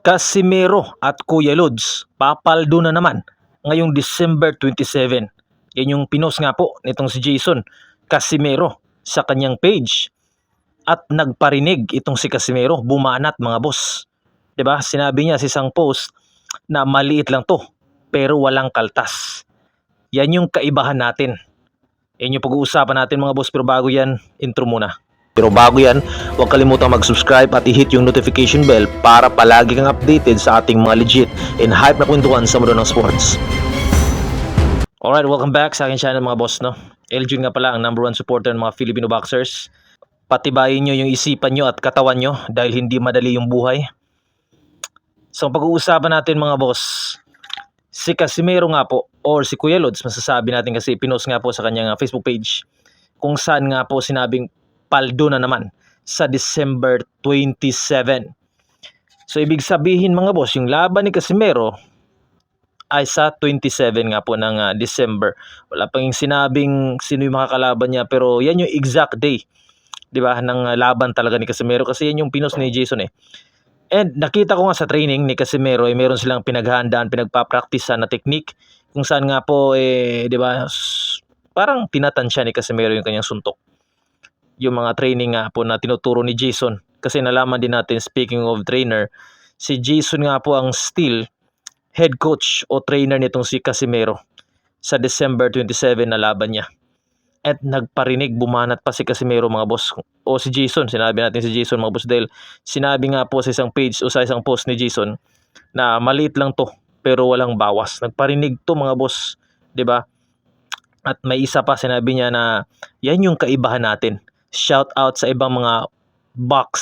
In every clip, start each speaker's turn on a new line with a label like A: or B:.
A: Casimero at Kuya Lods, papaldo na naman ngayong December 27. Yan yung pinost nga po nitong si Jason Casimero sa kanyang page. At nagparinig itong si Casimero, bumanat mga boss. 'Di ba? Sinabi niya sa isang post na maliit lang to pero walang kaltas. Yan yung kaibahan natin. Yan yung pag-uusapan natin mga boss, pero bago yan, intro muna. Pero bago yan, huwag kalimutang mag-subscribe at i-hit yung notification bell para palagi kang updated sa ating mga legit and hype na kwentuhan sa mundo ng sports. Alright, welcome back sa aking channel mga boss, no? Eljun nga pala ang #1 supporter ng mga Filipino boxers. Patibayin nyo yung isipan nyo at katawan nyo dahil hindi madali yung buhay. So pag-uusapan natin mga boss, si Casimero nga po or si Kuya Lods, masasabi natin kasi pinost nga po sa kanyang Facebook page kung saan nga po sinabing paldo na naman sa December 27. So ibig sabihin mga boss, yung laban ni Casimero ay sa 27 nga po ng December. Wala pang yung sinabing sino yung makakalaban niya, pero yan yung exact day, 'di ba, ng laban talaga ni Casimero kasi yan yung pinost ni Jason eh. And nakita ko nga sa training ni Casimero ay meron silang pinaghahandaan, pinagpa-practicean na technique kung saan nga po 'di ba, parang tinatansya ni Casimero yung kanyang suntok. Yung mga training nga po na tinuturo ni Jason. Kasi nalaman din natin, speaking of trainer, si Jason nga po ang still head coach o trainer nitong si Casimero sa December 27 na laban niya. At nagparinig, bumanat pa si Casimero mga boss. O si Jason, sinabi natin si Jason mga boss dahil sinabi nga po sa isang page o sa isang post ni Jason na maliit lang to pero walang bawas. Nagparinig to mga boss, 'di ba? At may isa pa, sinabi niya na yan yung kaibahan natin. Shout out sa ibang mga box,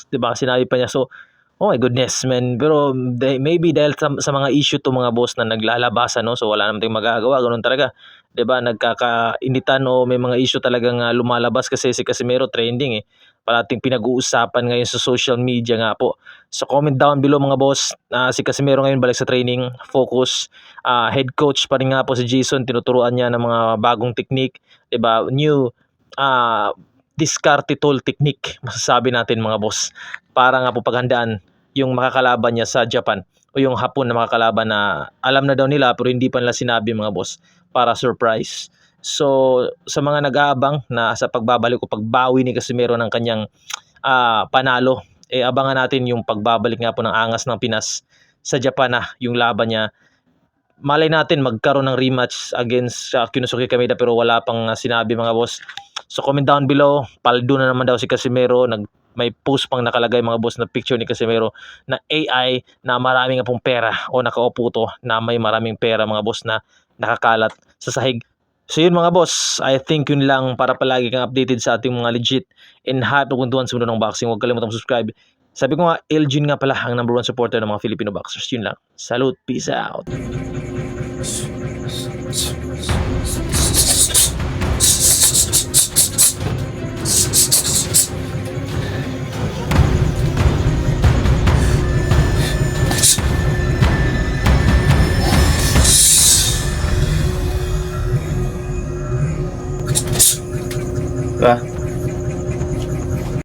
A: 'di ba? Sinabi pa niya, so oh my goodness man, pero maybe dahil sa mga issue to mga boss na naglalabasan, no, so wala naman tayong magagawa, ganoon talaga, 'di ba? Nagkakainitan o may mga issue talagang lumalabas kasi si Casimero trending eh, parating pinag-uusapan ngayon sa social media nga po. So comment down below mga boss, si Casimero ngayon balik sa training, focus, head coach pa rin nga po si Jason, tinuturuan niya ng mga bagong technique, 'di ba? New discarte tool technique, masasabi natin mga boss, para nga po paghandaan yung makakalaban niya sa Japan o yung Hapon na makakalaban na alam na daw nila pero hindi pa nila sinabi mga boss, para surprise. So sa mga nag-aabang na sa pagbabalik o pagbawi ni Casimero ng kanyang panalo, abangan natin yung pagbabalik nga po ng angas ng Pinas sa Japan na yung laban niya. Malay natin magkaroon ng rematch against Kinosuke Kameda pero wala pang sinabi mga boss. So comment down below, paldo na naman daw si Casimero. May post pang nakalagay mga boss na picture ni Casimero na AI na maraming pong pera o nakaupo to na may maraming pera mga boss na nakakalat sa sahig. So yun mga boss, I think yun lang, para palagi kang updated sa ating mga legit and hot na kwentuhan sa mundo ng boxing. Huwag kalimutang subscribe. Sabi ko nga, Eljun nga pala ang #1 supporter ng mga Filipino boxers. Yun lang. Salute, peace out. Diba?